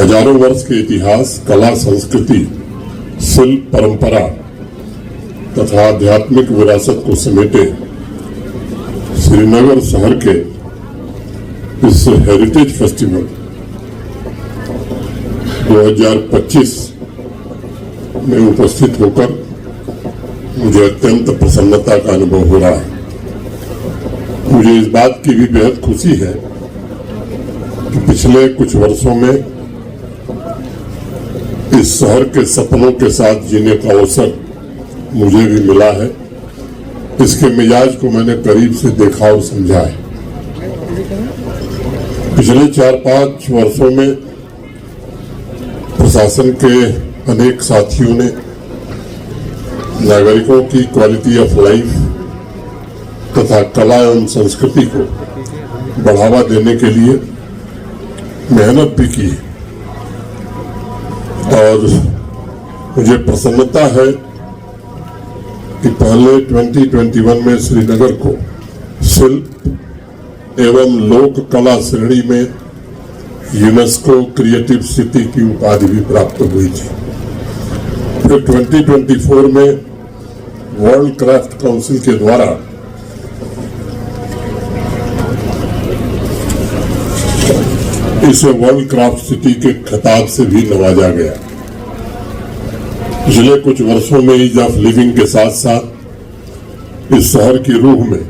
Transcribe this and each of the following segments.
हजारों वर्ष के इतिहास, कला, संस्कृति, शिल्प, परंपरा तथा आध्यात्मिक विरासत को समेटे श्रीनगर शहर के इस हेरिटेज फेस्टिवल 2025 में उपस्थित होकर मुझे अत्यंत प्रसन्नता का अनुभव हो रहा है। मुझे इस बात की भी बेहद खुशी है कि पिछले कुछ वर्षों में इस शहर के सपनों के साथ जीने का अवसर मुझे भी मिला है। इसके मिजाज को मैंने करीब से देखा और समझा है। पिछले 4-5 वर्षों में प्रशासन के अनेक साथियों ने नागरिकों की क्वालिटी ऑफ लाइफ तथा कला एवं संस्कृति को बढ़ावा देने के लिए मेहनत भी की और मुझे प्रसन्नता है कि पहले 2021 में श्रीनगर को शिल्प एवं लोक कला श्रेणी में यूनेस्को क्रिएटिव सिटी की उपाधि भी प्राप्त हुई थी। फिर 2024 में वर्ल्ड क्राफ्ट काउंसिल के द्वारा इसे वर्ल्ड क्राफ्ट सिटी के खिताब से भी नवाजा गया। पिछले कुछ वर्षों में ईज ऑफ लिविंग के साथ साथ इस शहर की रूह में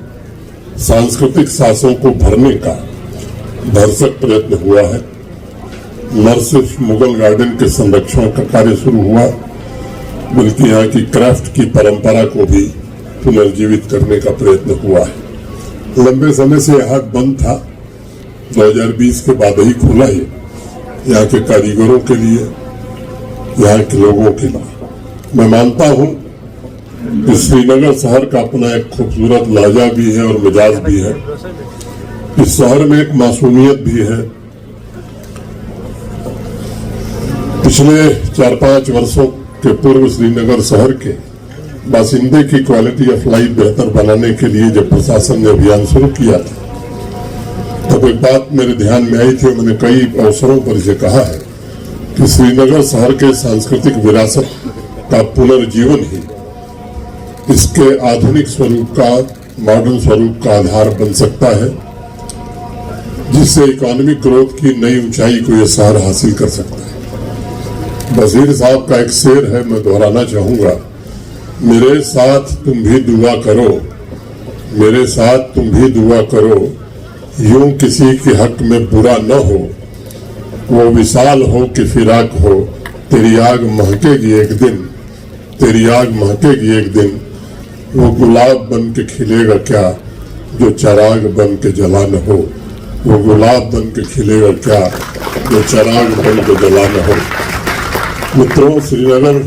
सांस्कृतिक सांसों को भरने का भरसक प्रयत्न हुआ है। न सिर्फ मुगल गार्डन के संरक्षण का कार्य शुरू हुआ, बल्कि यहाँ की क्राफ्ट की परंपरा को भी पुनर्जीवित करने का प्रयत्न हुआ है। लंबे समय से यह बंद था, 2020 के बाद ही खुला है। यहाँ के कारीगरों के लिए, यहाँ के लोगों के लिए मैं मानता हूँ कि श्रीनगर शहर का अपना एक खूबसूरत लहजा भी है और मिजाज भी है। इस शहर में एक मासूमियत भी है। पिछले 4-5 वर्षों के पूर्व श्रीनगर शहर के बासिंदे की क्वालिटी ऑफ लाइफ बेहतर बनाने के लिए जब प्रशासन ने अभियान शुरू किया था, तब एक बात मेरे ध्यान में आई थी और मैंने कई अवसरों पर इसे कहा है कि श्रीनगर शहर के सांस्कृतिक विरासत का पुनर्जीवन ही इसके आधुनिक स्वरूप का, मॉडर्न स्वरूप का आधार बन सकता है, जिससे इकोनॉमिक ग्रोथ की नई ऊंचाई को यह शहर हासिल कर सकता है। वजीर साहब का एक शेर है, मैं दोहराना चाहूंगा, मेरे साथ तुम भी दुआ करो, मेरे साथ तुम भी दुआ करो, यूं किसी के हक में बुरा न हो, वो विशाल हो कि फिराक हो, तेरी आग महकेगी एक दिन, तेरी आग महकेगी एक दिन, वो गुलाब बन के खिलेगा क्या जो चिराग बन के जला न हो, वो गुलाब बन के खिलेगा क्या जो चिराग बन के जला न हो। मित्रों, श्रीनगर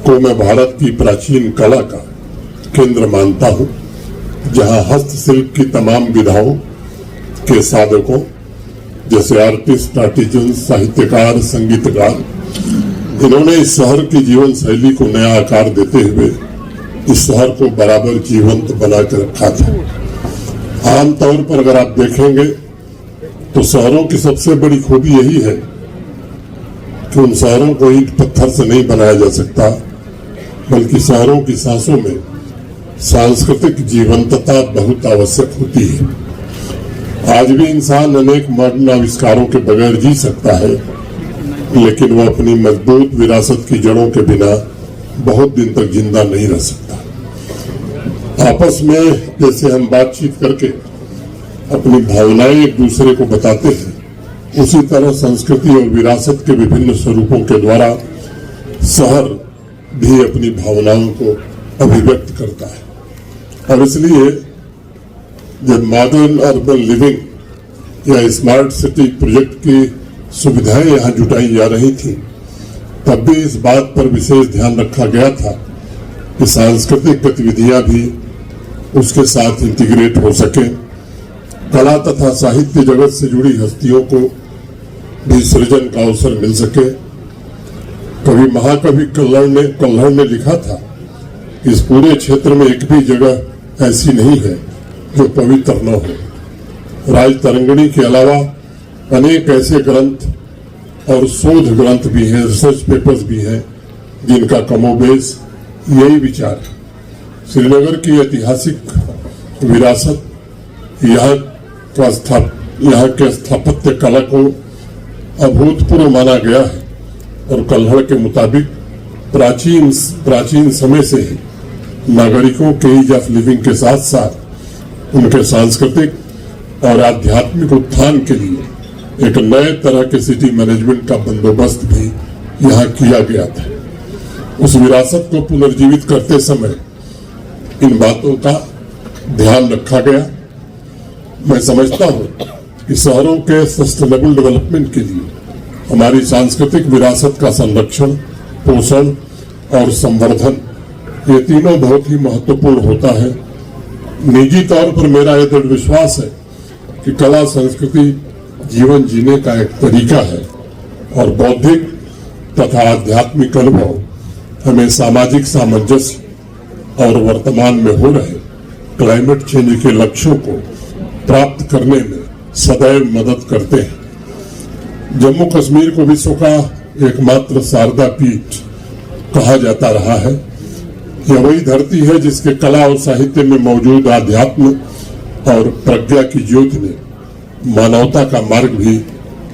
को मैं भारत की प्राचीन कला का केंद्र मानता हूँ, जहाँ हस्तशिल्प की तमाम विधाओं के साधकों जैसे आर्टिस्ट, आर्टिजन, साहित्यकार, संगीतकार, इन्होंने इस शहर की जीवन शैली को नया आकार देते हुए इस शहर को बराबर जीवंत बनाकर रखा था। आमतौर पर अगर आप देखेंगे तो शहरों की सबसे बड़ी खूबी यही है कि उन शहरों को ईंट पत्थर से नहीं बनाया जा सकता, बल्कि शहरों की सांसों में सांस्कृतिक जीवंतता बहुत आवश्यक होती है। आज भी इंसान अनेक मॉडर्न आविष्कारों के बगैर जी सकता है, लेकिन वो अपनी मजबूत विरासत की जड़ों के बिना बहुत दिन तक जिंदा नहीं रह सकता। आपस में जैसे हम बातचीत करके अपनी भावनाएं एक दूसरे को बताते हैं, उसी तरह संस्कृति और विरासत के विभिन्न स्वरूपों के द्वारा शहर भी अपनी भावनाओं को अभिव्यक्त करता है। और इसलिए जब मॉडर्न अर्बन लिविंग या स्मार्ट सिटी प्रोजेक्ट की सुविधाएं यहाँ जुटाई जा रही थी, तब भी इस बात पर विशेष ध्यान रखा गया था कि सांस्कृतिक गतिविधियां भी उसके साथ इंटीग्रेट हो सके, कला तथा साहित्य जगत से जुड़ी हस्तियों को भी सृजन का अवसर मिल सके। कभी महाकवि कल्हड़ ने लिखा था, इस पूरे क्षेत्र में एक भी जगह ऐसी नहीं है जो पवित्र न हो। राजतरंगिणी के अलावा अनेक ऐसे ग्रंथ और शोध ग्रंथ भी हैं, रिसर्च पेपर्स भी हैं, जिनका कमोबेश यही विचार है। श्रीनगर की ऐतिहासिक विरासत, यहाँ के स्थापत्य कला को अभूतपूर्व माना गया है और कल्हड़ के मुताबिक प्राचीन समय से ही नागरिकों के ईज ऑफ लिविंग के साथ साथ उनके सांस्कृतिक और आध्यात्मिक उत्थान के लिए एक नए तरह के सिटी मैनेजमेंट का बंदोबस्त भी यहाँ किया गया था। उस विरासत को पुनर्जीवित करते समय इन बातों का ध्यान रखा गया। मैं समझता हूँ कि शहरों के सस्टेनेबल डेवलपमेंट के लिए हमारी सांस्कृतिक विरासत का संरक्षण, पोषण और संवर्धन, ये तीनों बहुत ही महत्वपूर्ण होता है। निजी तौर पर मेरा यह दृढ़ विश्वास है कि कला संस्कृति जीवन जीने का एक तरीका है और बौद्धिक तथा आध्यात्मिक अनुभव हमें सामाजिक सामंजस्य और वर्तमान में हो रहे क्लाइमेट चेंज के लक्ष्यों को प्राप्त करने में सदैव मदद करते हैं। जम्मू कश्मीर को विश्व का एकमात्र शारदा पीठ कहा जाता रहा है। यह वही धरती है जिसके कला और साहित्य में मौजूद आध्यात्म और प्रज्ञा की ज्योति ने मानवता का मार्ग भी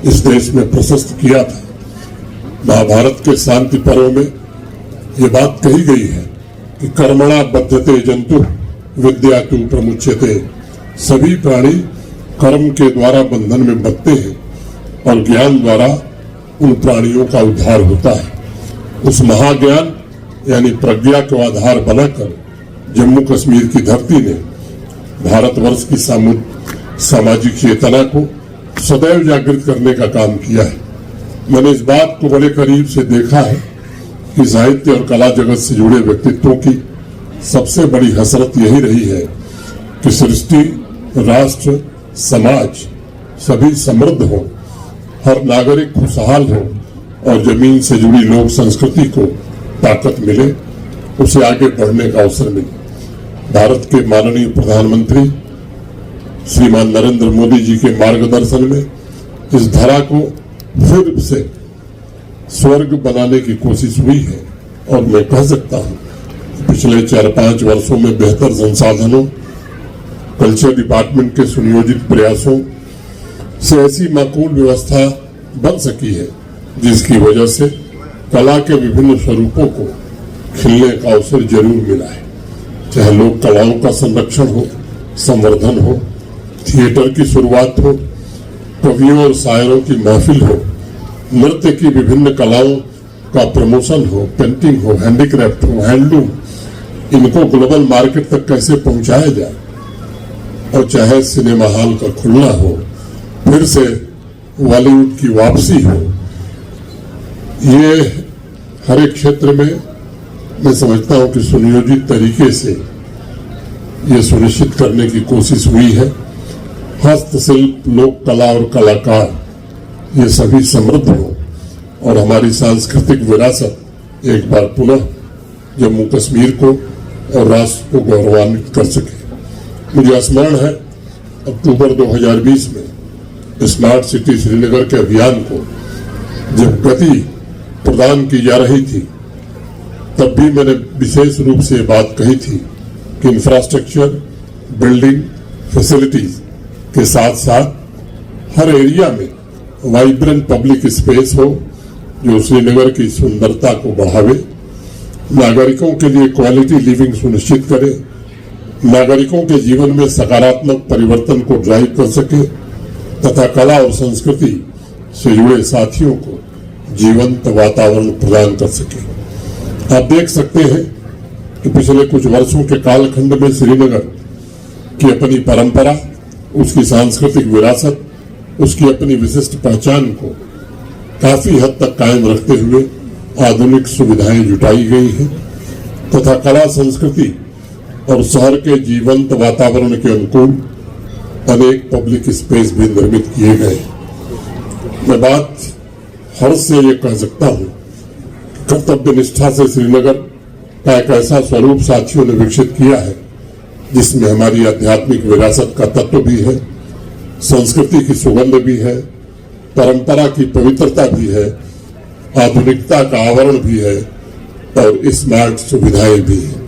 इस देश में प्रशस्त किया था। महाभारत के शांति पर्व में ये बात कही गई है कि कर्मणा बद्धते जंतु विद्या तु प्रमुच्यते। सभी प्राणी कर्म के द्वारा बंधन में बंधते हैं और ज्ञान द्वारा उन प्राणियों का उद्धार होता है। उस महाज्ञान यानी प्रज्ञा को आधार बनाकर जम्मू कश्मीर की धरती ने भारतवर्ष की सामाजिक चेतना को सदैव जागृत करने का काम किया है। मैंने इस बात को बड़े करीब से देखा है कि साहित्य और कला जगत से जुड़े व्यक्तित्वों की सबसे बड़ी हसरत यही रही है कि सृष्टि, राष्ट्र, समाज सभी समृद्ध हो, हर नागरिक खुशहाल हो और जमीन से जुड़ी लोक संस्कृति को ताकत मिले, उसे आगे बढ़ने का अवसर मिले। भारत के माननीय प्रधानमंत्री श्रीमान नरेंद्र मोदी जी के मार्गदर्शन में इस धरा को फिर से स्वर्ग बनाने की कोशिश हुई है और मैं कह सकता हूं पिछले 4-5 वर्षों में बेहतर संसाधनों, कल्चर डिपार्टमेंट के सुनियोजित प्रयासों से ऐसी माकूल व्यवस्था बन सकी है जिसकी वजह से कला के विभिन्न स्वरूपों को खिलने का अवसर जरूर मिला है। चाहे लोक कलाओं का संरक्षण हो, संवर्धन हो, थिएटर की शुरुआत हो, कवियों और शायरों की महफिल हो, नृत्य की विभिन्न कलाओं का प्रमोशन हो, पेंटिंग हो, हैंडीक्राफ्ट हो, हैंडलूम, इनको ग्लोबल मार्केट तक कैसे पहुंचाया जाए, और चाहे सिनेमा हॉल का खुलना हो, फिर से बॉलीवुड की वापसी हो, ये हर एक क्षेत्र में मैं समझता हूं कि सुनियोजित तरीके से ये सुनिश्चित करने की कोशिश हुई है। हस्तशिल्प, लोक कला और कलाकार ये सभी समृद्ध हो और हमारी सांस्कृतिक विरासत एक बार पुनः जम्मू कश्मीर को और राष्ट्र को गौरवान्वित कर सके। मुझे स्मरण है अक्टूबर 2020 में स्मार्ट सिटी श्रीनगर के अभियान को जब गति प्रदान की जा रही थी, तब भी मैंने विशेष रूप से बात कही थी कि इंफ्रास्ट्रक्चर, बिल्डिंग, फैसिलिटीज के साथ साथ हर एरिया में वाइब्रेंट पब्लिक स्पेस हो जो श्रीनगर की सुंदरता को बढ़ावे, नागरिकों के लिए क्वालिटी लिविंग सुनिश्चित करे, नागरिकों के जीवन में सकारात्मक परिवर्तन को ड्राइव कर सके तथा कला और संस्कृति से जुड़े साथियों को जीवंत वातावरण प्रदान कर सके। आप देख सकते हैं कि पिछले कुछ वर्षों के कालखंड में श्रीनगर की अपनी परंपरा, उसकी सांस्कृतिक विरासत, उसकी अपनी विशिष्ट पहचान को काफी हद तक कायम रखते हुए आधुनिक सुविधाएं जुटाई गई हैं तथा कला, संस्कृति और शहर के जीवंत वातावरण के अनुकूल अनेक पब्लिक स्पेस भी निर्मित किए गए। मैं बात हर्ष से ये कह सकता हूं, कर्तव्य निष्ठा से श्रीनगर का एक ऐसा स्वरूप साथियों ने विकसित किया है जिसमें हमारी आध्यात्मिक विरासत का तत्व भी है, संस्कृति की सुगंध भी है परंपरा की पवित्रता भी है, आधुनिकता का आवरण भी है और स्मार्ट सुविधाएं भी हैं।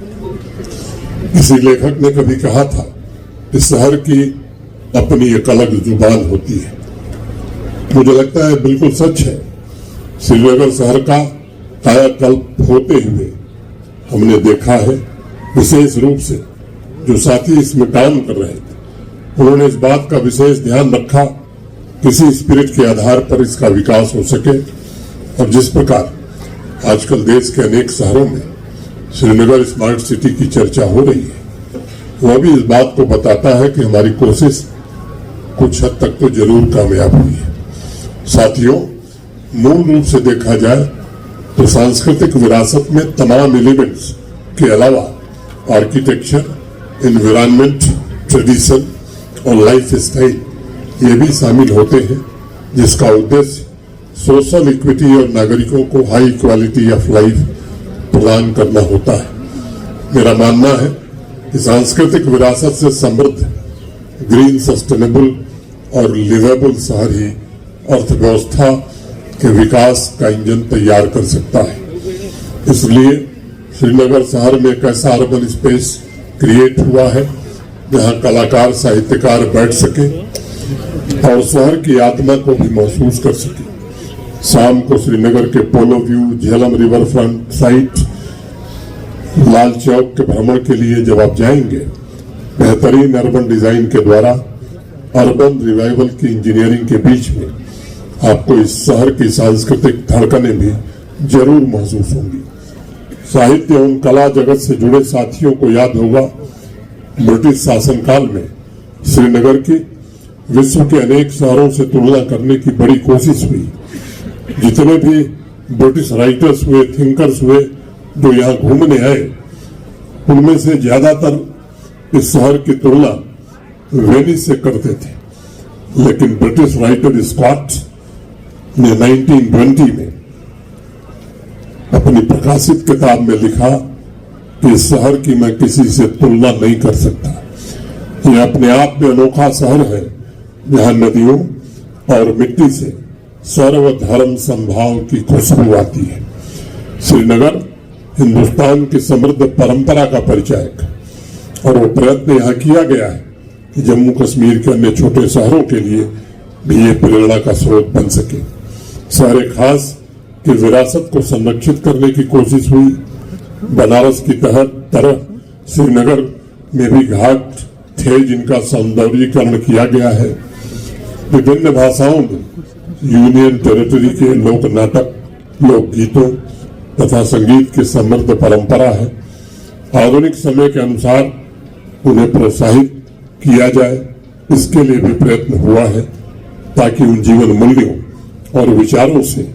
किसी लेखक ने कभी कहा था कि शहर की अपनी एक अलग जुबान होती है। मुझे लगता है बिल्कुल सच है। श्रीनगर शहर का कायाकल्प होते हुए हमने देखा है, विशेष रूप से जो साथी इसमें काम कर रहे थे उन्होंने इस बात का विशेष ध्यान रखा किसी स्पिरिट के आधार पर इसका विकास हो सके। और जिस प्रकार आजकल देश के अनेक शहरों में श्रीनगर स्मार्ट सिटी की चर्चा हो रही है, वह भी इस बात को बताता है कि हमारी कोशिश कुछ हद तक तो जरूर कामयाब हुई है। साथियों, मूल रूप से देखा जाए तो सांस्कृतिक विरासत में तमाम एलिमेंट्स के अलावा आर्किटेक्चर, एनवायरनमेंट, ट्रेडिशन और लाइफ स्टाइल ये भी शामिल होते हैं, जिसका उद्देश्य सोशल इक्विटी और नागरिकों को हाई क्वालिटी ऑफ लाइफ प्रदान करना होता है। मेरा मानना है कि सांस्कृतिक विरासत से समृद्ध, ग्रीन, सस्टेनेबल और लिवेबल शहर ही अर्थव्यवस्था के विकास का इंजन तैयार कर सकता है। इसलिए श्रीनगर शहर में एक ऐसा अर्बन स्पेस क्रिएट हुआ है जहां कलाकार, साहित्यकार बैठ सके और शहर की आत्मा को भी महसूस कर सके। शाम को श्रीनगर के polo view, Jhelum river front site, Lal Chowk के भ्रमण के लिए जब आप जाएंगे, बेहतरीन अर्बन डिजाइन के द्वारा अर्बन रिवाइवल की इंजीनियरिंग के बीच में आपको इस शहर की सांस्कृतिक धड़कनें भी जरूर महसूस होंगी। साहित्य एवं कला जगत से जुड़े साथियों को याद होगा, ब्रिटिश शासनकाल में श्रीनगर की विश्व के अनेक शहरों से तुलना करने की बड़ी कोशिश हुई। जितने भी ब्रिटिश राइटर्स हुए, थिंकर्स हुए जो यहाँ घूमने आए, उनमें से ज्यादातर इस शहर की तुलना वेनिस से करते थे। लेकिन ब्रिटिश राइटर स्कॉट ने 1920 में अपनी प्रकाशित किताब में लिखा कि इस शहर की मैं किसी से तुलना नहीं कर सकता। यह अपने आप में अनोखा शहर है जहां नदियों और मिट्टी से सर्वधर्म संभाव की खुशबू आती है। श्रीनगर हिंदुस्तान की समृद्ध परंपरा का परिचायक है और वो प्रयत्न यहाँ किया गया है कि जम्मू कश्मीर के अन्य छोटे शहरों के लिए भी ये प्रेरणा का स्रोत बन सके। शहर खास की विरासत को संरक्षित करने की कोशिश हुई। बनारस की तरह श्रीनगर में भी घाट थे जिनका सौंदर्यीकरण किया गया है। विभिन्न भाषाओं में यूनियन टेरिटरी के लोक नाटक, लोकगीतों तथा संगीत की समृद्ध परंपरा है। आधुनिक समय के अनुसार उन्हें प्रोत्साहित किया जाए, इसके लिए भी प्रयत्न हुआ है ताकि उन जीवन मूल्यों और विचारों से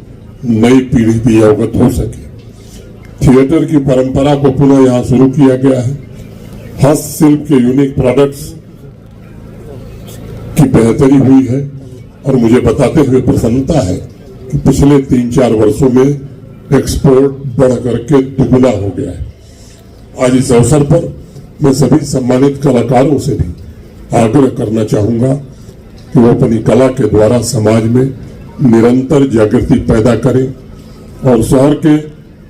नई पीढ़ी भी अवगत हो सके। थिएटर की परंपरा को पुनः यहाँ शुरू किया गया है। हस्तशिल्प के यूनिक प्रोडक्ट्स की बेहतरी हुई है और मुझे बताते हुए प्रसन्नता है कि पिछले 3-4 वर्षों में एक्सपोर्ट बढ़ करके दुगुना हो गया है। आज इस अवसर पर मैं सभी सम्मानित कलाकारों से भी आग्रह करना चाहूंगा कि वो अपनी कला के द्वारा समाज में निरंतर जागृति पैदा करें और शहर के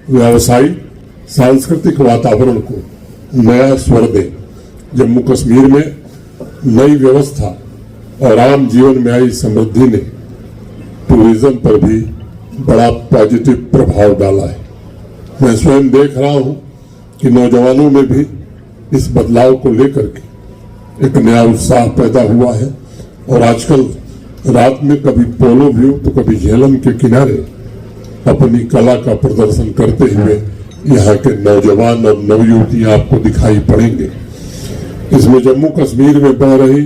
व्यावसायिक सांस्कृतिक वातावरण को नया स्वर दें। जम्मू कश्मीर में नई व्यवस्था और आम जीवन में आई समृद्धि ने टूरिज्म पर भी बड़ा पॉजिटिव प्रभाव डाला है। मैं स्वयं देख रहा हूं कि नौजवानों में भी इस बदलाव को लेकर के एक नया उत्साह पैदा हुआ है और आजकल रात में कभी पोलो व्यू तो कभी झेलम के किनारे अपनी कला का प्रदर्शन करते हुए यहाँ के नौजवान और नवयुवतियां आपको दिखाई पड़ेंगे। इसमें जम्मू कश्मीर में बह रही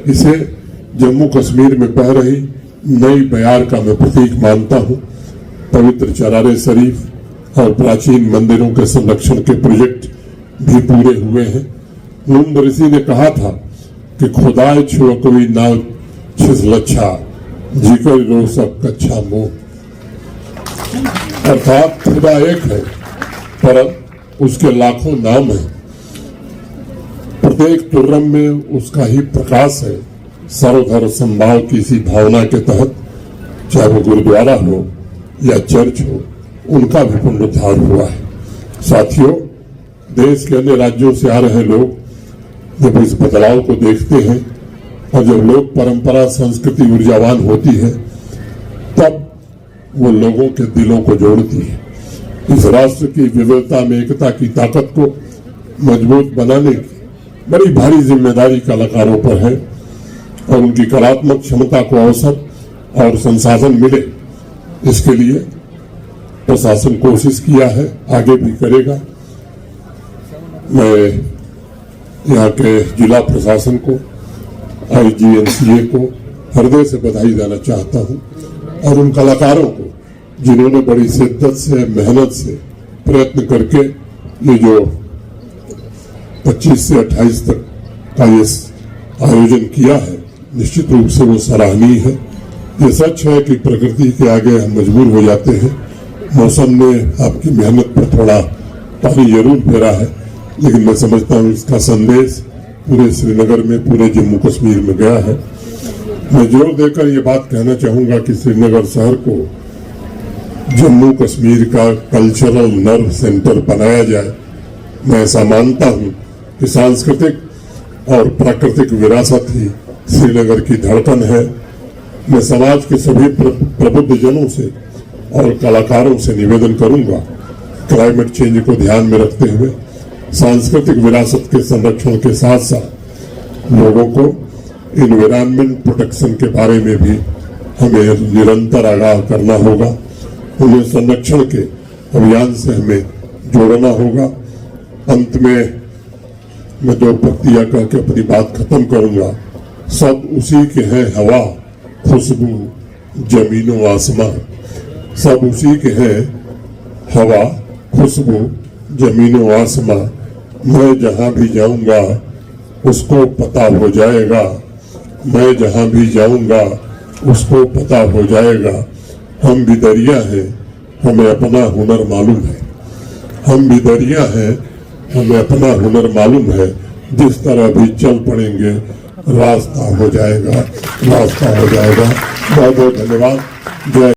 इसे जम्मू कश्मीर में बह रही नई बयार का मैं प्रतीक मानता हूँ। पवित्र चरारे शरीफ और प्राचीन मंदिरों के संरक्षण के प्रोजेक्ट भी पूरे हुए हैं। लुम्ब ऋषि ने कहा था कि खुदाए छुआ कोई ना छिजलच्छा जीकर रो सब कच्छा मोह, अर्थात खुदा एक है पर उसके लाखों नाम है। प्रत्येक तुर्रम में उसका ही प्रकाश है। सर्वधर्म संभाव की इसी भावना के तहत चाहे वो गुरुद्वारा हो या चर्च हो, उनका भी पुनरुद्धार हुआ है। साथियों, देश के अन्य राज्यों से आ रहे लोग जब इस बदलाव को देखते हैं और जब लोक परंपरा संस्कृति ऊर्जावान होती है, तब वो लोगों के दिलों को जोड़ती है। इस राष्ट्र की विविधता में एकता की ताकत को मजबूत बनाने की बड़ी भारी जिम्मेदारी कलाकारों पर है और उनकी कलात्मक क्षमता को अवसर और संसाधन मिले, इसके लिए प्रशासन कोशिश किया है, आगे भी करेगा। मैं यहाँ के जिला प्रशासन को, IGNCA को हृदय से बधाई देना चाहता हूँ और उन कलाकारों को जिन्होंने बड़ी शिद्दत से, मेहनत से, प्रयत्न करके ये जो 25 से 28 तक का ये आयोजन किया है, निश्चित रूप से वो सराहनीय है। ये सच है कि प्रकृति के आगे हम मजबूर हो जाते हैं। मौसम ने आपकी मेहनत पर थोड़ा पानी जरूर फेरा है, लेकिन मैं समझता हूँ इसका संदेश पूरे श्रीनगर में, पूरे जम्मू कश्मीर में गया है। मैं जोर देकर ये बात कहना चाहूंगा कि श्रीनगर शहर को जम्मू कश्मीर का कल्चरल नर्व सेंटर बनाया जाए। मैं ऐसा मानता हूँ कि सांस्कृतिक और प्राकृतिक विरासत ही श्रीनगर की धड़कन है। मैं समाज के सभी प्रबुद्ध जनों से और कलाकारों से निवेदन करूंगा, क्लाइमेट चेंज को ध्यान में रखते हुए सांस्कृतिक विरासत के संरक्षण के साथ साथ लोगों को एनवायरमेंट प्रोटेक्शन के बारे में भी हमें निरंतर आगाह करना होगा। उन्हें संरक्षण के अभियान से हमें जोड़ना होगा। अंत में मैं दो पंक्तियां कह के अपनी बात खत्म करूंगा। सब उसी के हैं हवा, खुशबू, जमीनो आसमां। सब उसी के हैं हवा, खुशबू, जमीनो आसमां। मैं जहां भी जाऊंगा उसको पता हो जाएगा। मैं जहां भी जाऊंगा उसको पता हो जाएगा। हम भी दरिया हैं, हमें अपना हुनर मालूम है। हम भी दरिया हैं, हमें अपना हुनर मालूम है। जिस तरह भी चल पड़ेंगे रास्ता हो जाएगा, रास्ता हो जाएगा। बहुत बहुत धन्यवाद। जय